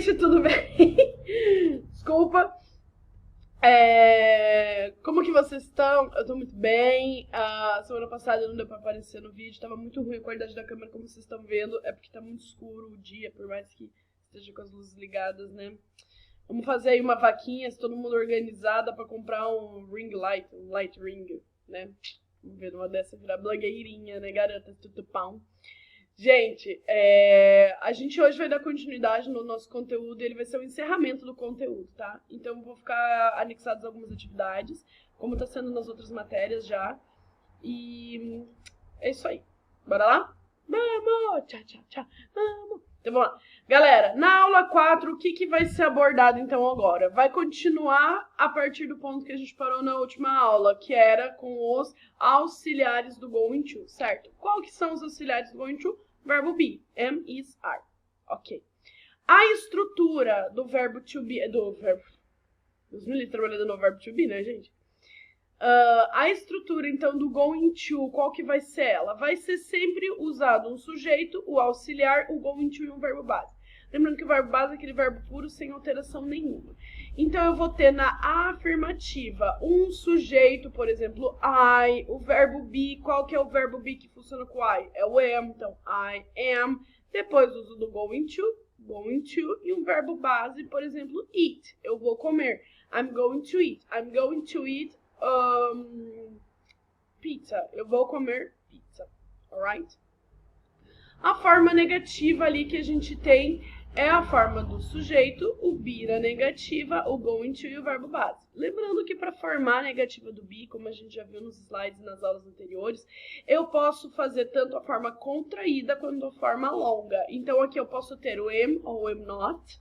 gente, tudo bem? Desculpa. Como que vocês estão? Eu tô muito bem. A semana passada não deu pra aparecer no vídeo, tava muito ruim a qualidade da câmera, como vocês estão vendo. É porque tá muito escuro o dia, por mais que esteja com as luzes ligadas, né? Vamos fazer aí uma vaquinha, se todo mundo organizada, pra comprar um ring light, um light ring, né? Vamos ver uma dessa virar blogueirinha, né, garota? Tudo pão. Gente, a gente hoje vai dar continuidade no nosso conteúdo, ele vai ser o encerramento do conteúdo, tá? Então vou ficar anexados algumas atividades, como tá sendo nas outras matérias já. E é isso aí. Bora lá? Vamos! Tchau, tchau, tchau. Vamos! Então vamos lá. Galera, na aula 4, o que vai ser abordado então agora? Vai continuar a partir do ponto que a gente parou na última aula, que era com os auxiliares do going to, certo? Qual que são os auxiliares do going to? Verbo be, am, is, are. Ok. A estrutura do verbo to be, Deus me livre trabalhando no verbo to be, né, gente? A estrutura, então, do going to, qual que vai ser ela? Vai ser sempre usado um sujeito, o auxiliar, o going to e um verbo base. Lembrando que o verbo base é aquele verbo puro sem alteração nenhuma. Então, eu vou ter na afirmativa um sujeito, por exemplo, I. O verbo be, qual que é o verbo be que funciona com I? É o am, então, I am. Depois, uso do going to, e um verbo base, por exemplo, eat. Eu vou comer. I'm going to eat. I'm going to eat pizza. Eu vou comer pizza. Alright? A forma negativa ali que a gente tem é a forma do sujeito, o be na negativa, o going to e o verbo base. Lembrando que para formar a negativa do be, como a gente já viu nos slides e nas aulas anteriores, eu posso fazer tanto a forma contraída quanto a forma longa. Então aqui eu posso ter o am ou am not,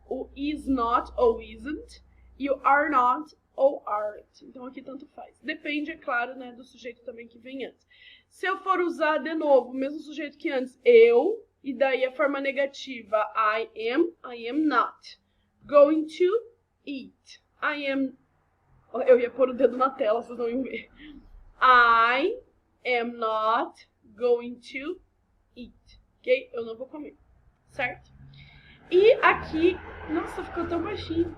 o is not ou isn't e o are not ou aren't. Então aqui tanto faz. Depende, é claro, né, do sujeito também que vem antes. Se eu for usar de novo o mesmo sujeito que antes, eu, e daí a forma negativa, I am not going to eat. I am... Eu ia pôr o dedo na tela, vocês não iam ver. I am not going to eat. Ok? Eu não vou comer. Certo? E aqui... Nossa, ficou tão baixinho.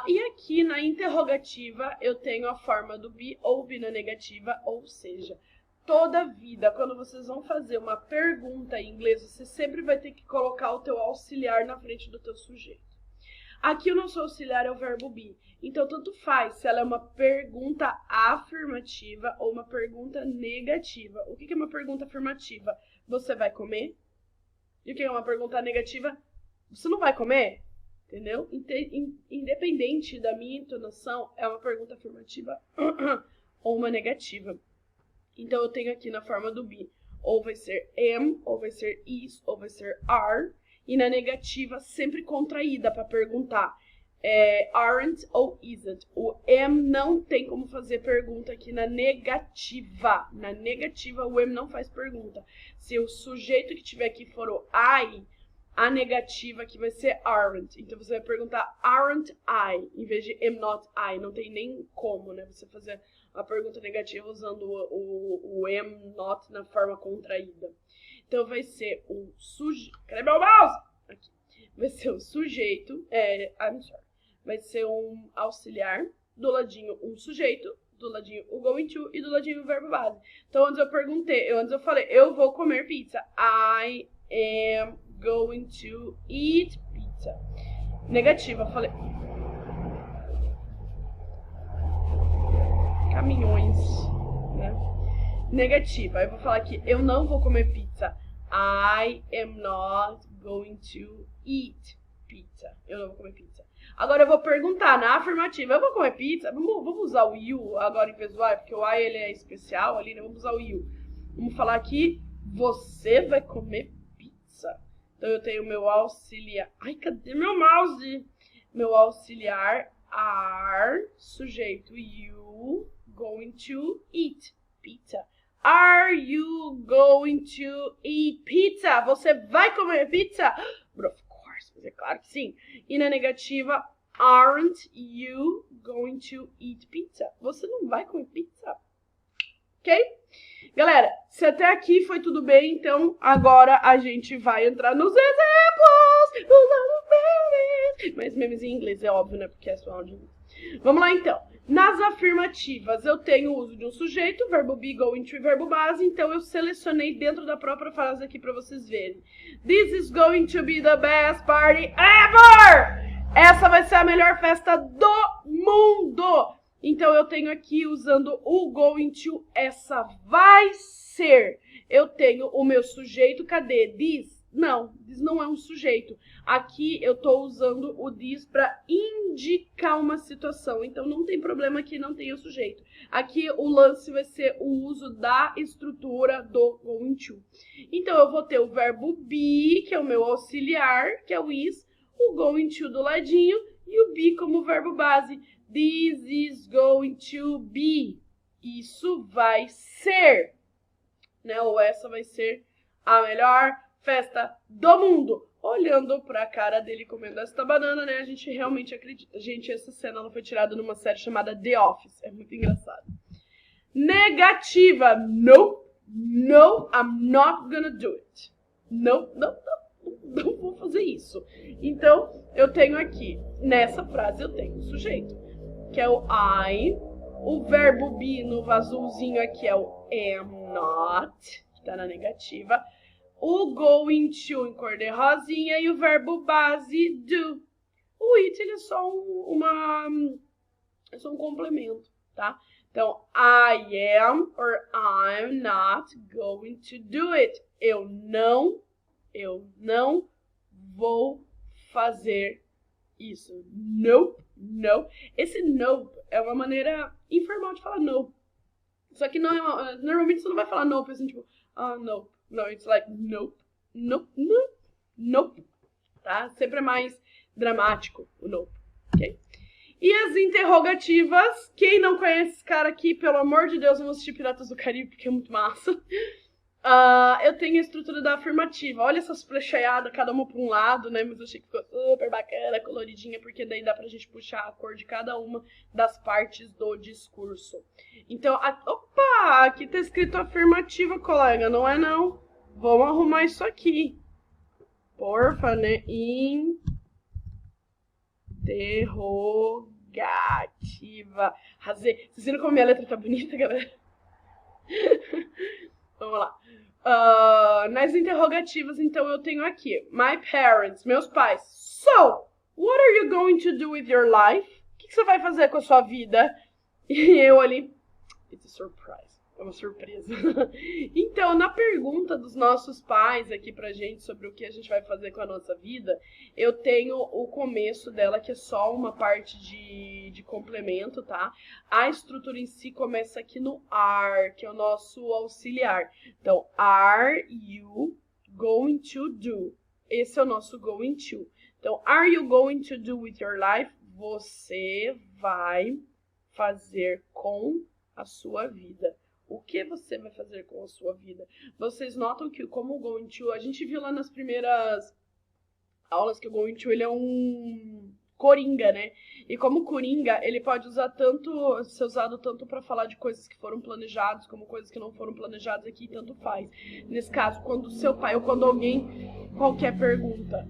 E aqui na interrogativa eu tenho a forma do be ou be na negativa, ou seja, toda vida, quando vocês vão fazer uma pergunta em inglês, você sempre vai ter que colocar o teu auxiliar na frente do teu sujeito. Aqui o nosso auxiliar é o verbo be, então tanto faz se ela é uma pergunta afirmativa ou uma pergunta negativa. O que é uma pergunta afirmativa? Você vai comer? E o que é uma pergunta negativa? Você não vai comer? Entendeu? Independente da minha entonação, é uma pergunta afirmativa ou uma negativa. Então, eu tenho aqui na forma do be, ou vai ser am, ou vai ser is, ou vai ser are. E na negativa, sempre contraída para perguntar. Aren't ou isn't. O am não tem como fazer pergunta aqui na negativa. Na negativa, o am não faz pergunta. Se o sujeito que tiver aqui for o I, a negativa aqui vai ser aren't. Então, você vai perguntar aren't I, em vez de am not I. Não tem nem como, né? Você fazer a pergunta negativa usando o am not na forma contraída. Então, vai ser o sujeito... Cadê meu mouse? Aqui. Vai ser o sujeito... I'm sorry. Vai ser um auxiliar. Do ladinho, um sujeito. Do ladinho, o going to. E do ladinho, o verbo base. Então, antes eu falei, eu vou comer pizza. I am going to eat pizza. Negativa, falei. Caminhões, né? Negativa, eu vou falar aqui, eu não vou comer pizza. I am not going to eat pizza. Eu não vou comer pizza. Agora eu vou perguntar na afirmativa, eu vou comer pizza? Vamos usar o you agora em vez do I, porque o I ele é especial ali, né? Vamos usar o you. Vamos falar aqui, você vai comer pizza. Então, eu tenho meu auxiliar... Ai, cadê meu mouse? Meu auxiliar are, sujeito you, going to eat pizza. Are you going to eat pizza? Você vai comer pizza? But of course, mas é claro que sim. E na negativa, aren't you going to eat pizza? Você não vai comer pizza? Ok? Galera, se até aqui foi tudo bem, então agora a gente vai entrar nos exemplos, mas memes em inglês, é óbvio, né? Porque é só áudio. Vamos lá, então. Nas afirmativas, eu tenho o uso de um sujeito, verbo be, going to e verbo base, então eu selecionei dentro da própria frase aqui para vocês verem. This is going to be the best party ever! Essa vai ser a melhor festa do mundo! Então eu tenho aqui, usando o going to, essa vai ser. Eu tenho o meu sujeito, cadê? This? Não, this não é um sujeito. Aqui eu estou usando o this para indicar uma situação. Então não tem problema que não tenha o sujeito. Aqui o lance vai ser o uso da estrutura do going to. Então eu vou ter o verbo be, que é o meu auxiliar, que é o is, o going to do ladinho e o be como verbo base. This is going to be. Isso vai ser, né? Ou essa vai ser a melhor festa do mundo. Olhando pra cara dele comendo essa banana, né? A gente realmente acredita. Gente, essa cena ela foi tirada numa série chamada The Office. É muito engraçado. Negativa. No, no, I'm not gonna do it. Não vou fazer isso. Então, eu tenho aqui, nessa frase, eu tenho o sujeito, que é o I. O verbo be no azulzinho aqui é o am not, que tá na negativa. O going to em cor de rosinha e o verbo base do. O it ele é só um complemento, tá? Então, I am or I'm not going to do it. Eu não vou fazer isso. Nope, no. Esse nope é uma maneira informal de falar no. Só que não é normalmente você não vai falar nope assim, tipo, nope. No, it's like nope, nope, nope, nope, tá? Sempre é mais dramático o nope, ok? E as interrogativas, quem não conhece esse cara aqui, pelo amor de Deus, vamos assistir Piratas do Caribe, porque é muito massa. Eu tenho a estrutura da afirmativa. Olha essas flechaiadas, cada uma para um lado, né? Mas eu achei que ficou super bacana, coloridinha, porque daí dá pra gente puxar a cor de cada uma das partes do discurso. Então, opa! Aqui tá escrito afirmativa, colega, não é não? Vamos arrumar isso aqui. Porfa, né? Interrogativa. Arrasei. Vocês viram como minha letra tá bonita, galera? Vamos lá. Nas interrogativas, então, eu tenho aqui. My parents, meus pais. So, what are you going to do with your life? O que você vai fazer com a sua vida? E eu ali, it's a surprise. É uma surpresa. Então, na pergunta dos nossos pais aqui pra gente sobre o que a gente vai fazer com a nossa vida, eu tenho o começo dela, que é só uma parte de complemento, tá? A estrutura em si começa aqui no are, que é o nosso auxiliar. Então, are you going to do? Esse é o nosso going to. Então, are you going to do with your life? Você vai fazer com a sua vida. O que você vai fazer com a sua vida? Vocês notam que como o going to, a gente viu lá nas primeiras aulas que o going to ele é um coringa, né? E como coringa, ele pode ser usado tanto para falar de coisas que foram planejadas, como coisas que não foram planejadas aqui, tanto faz. Nesse caso, quando o seu pai ou quando alguém qualquer pergunta,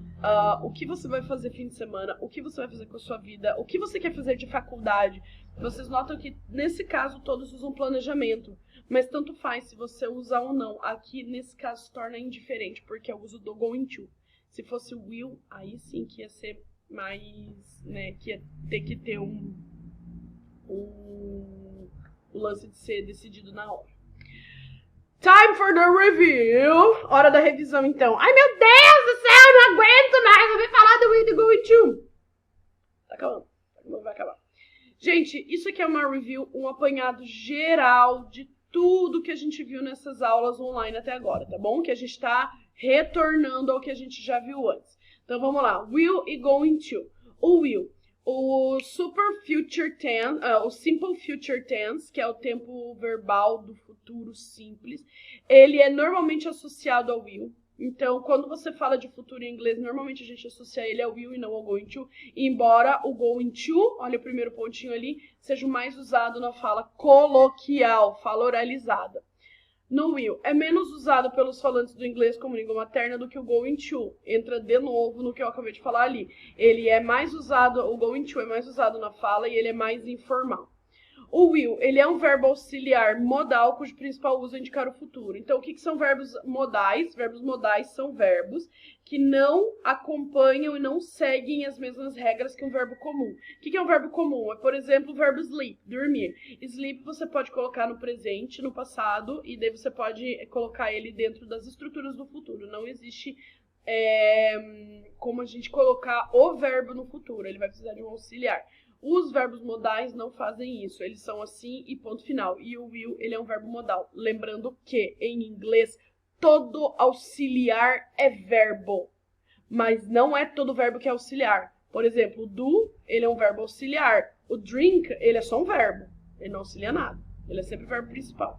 o que você vai fazer fim de semana, o que você vai fazer com a sua vida, o que você quer fazer de faculdade, vocês notam que nesse caso todos usam planejamento. Mas tanto faz se você usar ou não. Aqui, nesse caso, se torna indiferente, porque é o uso do going to. Se fosse will, aí sim que ia ser mais, né, que ia ter que ter o lance de ser decidido na hora. Time for the review. Hora da revisão, então. Ai, meu Deus do céu, não aguento mais ouvir falar do will e do going to. Tá acabando, vai acabar. Gente, isso aqui é uma review, um apanhado geral de tudo que a gente viu nessas aulas online até agora, tá bom? Que a gente tá retornando ao que a gente já viu antes. Então, vamos lá. Will e going to. O will. O super future tense, o simple future tense, que é o tempo verbal do futuro simples, ele é normalmente associado ao will. Então, quando você fala de futuro em inglês, normalmente a gente associa ele ao will e não ao going to. Embora o going to, olha o primeiro pontinho ali, seja o mais usado na fala coloquial, fala oralizada. no will. É menos usado pelos falantes do inglês como língua materna do que o going to. Entra de novo no que eu acabei de falar ali. Ele é mais usado, o going to é mais usado na fala e ele é mais informal. O will, ele é um verbo auxiliar modal cujo principal uso é indicar o futuro. Então, o que são verbos modais? Verbos modais são verbos que não acompanham e não seguem as mesmas regras que um verbo comum. O que é um verbo comum? É, por exemplo, o verbo sleep, dormir. Sleep você pode colocar no presente, no passado, e daí você pode colocar ele dentro das estruturas do futuro. Não existe como a gente colocar o verbo no futuro. Ele vai precisar de um auxiliar. Os verbos modais não fazem isso, eles são assim e ponto final. E o will, ele é um verbo modal. Lembrando que, em inglês, todo auxiliar é verbo, mas não é todo verbo que é auxiliar. Por exemplo, o do, ele é um verbo auxiliar. O drink, ele é só um verbo, ele não auxilia nada. Ele é sempre o verbo principal.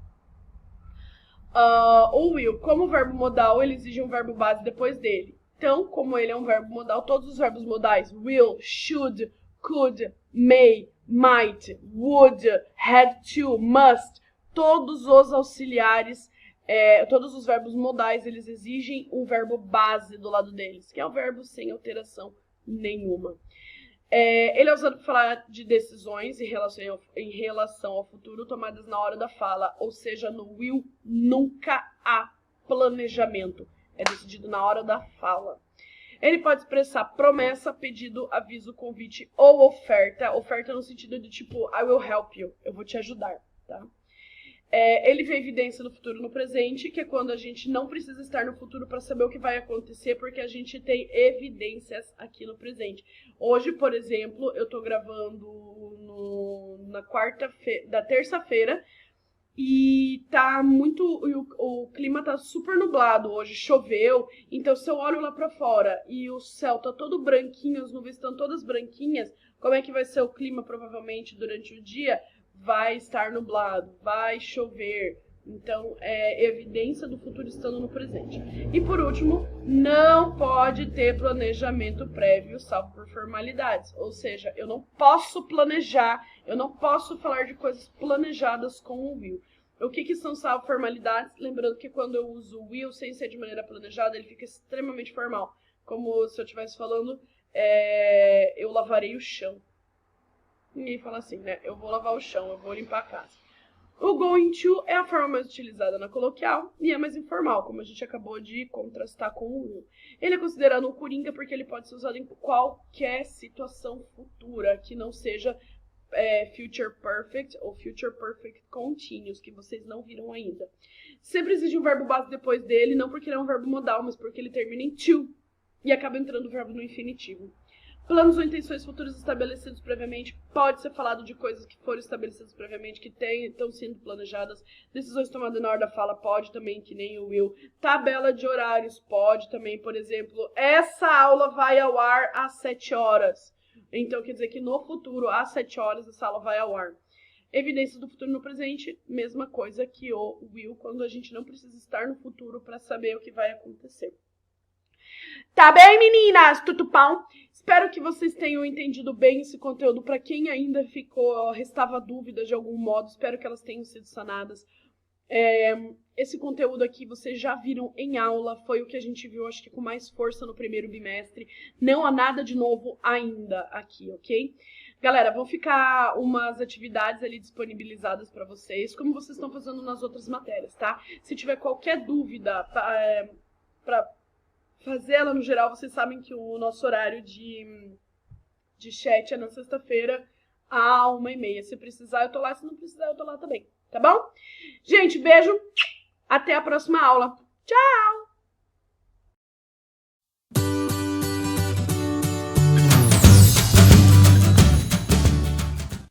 O will, como verbo modal, ele exige um verbo base depois dele. Então, como ele é um verbo modal, todos os verbos modais, will, should, could, may, might, would, had to, must, todos os auxiliares, todos os verbos modais, eles exigem um verbo base do lado deles, que é o verbo sem alteração nenhuma. Ele é usado para falar de decisões em relação ao futuro tomadas na hora da fala, ou seja, no will nunca há planejamento, é decidido na hora da fala. Ele pode expressar promessa, pedido, aviso, convite ou oferta. Oferta no sentido de tipo, I will help you, eu vou te ajudar, tá? Ele vê evidência no futuro no presente, que é quando a gente não precisa estar no futuro para saber o que vai acontecer, porque a gente tem evidências aqui no presente. Hoje, por exemplo, eu tô gravando da terça-feira, e tá muito. O clima tá super nublado hoje, choveu. Então, se eu olho lá pra fora e o céu tá todo branquinho, as nuvens estão todas branquinhas, como é que vai ser o clima provavelmente durante o dia? Vai estar nublado, vai chover. Então, é evidência do futuro estando no presente. E por último, não pode ter planejamento prévio, salvo por formalidades. Ou seja, eu não posso planejar, eu não posso falar de coisas planejadas com o will. O que são salvo formalidades? Lembrando que quando eu uso o will sem ser de maneira planejada, ele fica extremamente formal. Como se eu estivesse falando, eu lavarei o chão. Ninguém fala assim, né? Eu vou lavar o chão, eu vou limpar a casa. O going to é a forma mais utilizada na coloquial e é mais informal, como a gente acabou de contrastar com o will. Ele é considerado um coringa porque ele pode ser usado em qualquer situação futura, que não seja future perfect ou future perfect continuous, que vocês não viram ainda. Sempre existe um verbo base depois dele, não porque ele é um verbo modal, mas porque ele termina em to e acaba entrando o verbo no infinitivo. Planos ou intenções futuras estabelecidos previamente, pode ser falado de coisas que foram estabelecidas previamente, que estão sendo planejadas. Decisões tomadas na hora da fala, pode também, que nem o will. Tabela de horários, pode também, por exemplo, essa aula vai ao ar às 7 horas. Então, quer dizer que no futuro, às 7 horas, essa aula vai ao ar. Evidências do futuro no presente, mesma coisa que o will, quando a gente não precisa estar no futuro para saber o que vai acontecer. Tá bem, meninas? Tutupão? Espero que vocês tenham entendido bem esse conteúdo. Para quem ainda restava dúvida de algum modo, espero que elas tenham sido sanadas. Esse conteúdo aqui vocês já viram em aula, foi o que a gente viu, acho que com mais força no primeiro bimestre. Não há nada de novo ainda aqui, ok? Galera, vão ficar umas atividades ali disponibilizadas para vocês, como vocês estão fazendo nas outras matérias, tá? Se tiver qualquer dúvida para fazer ela no geral, vocês sabem que o nosso horário de chat é na sexta-feira, à 1h30. Se precisar, eu tô lá. Se não precisar, eu tô lá também. Tá bom? Gente, beijo. Até a próxima aula.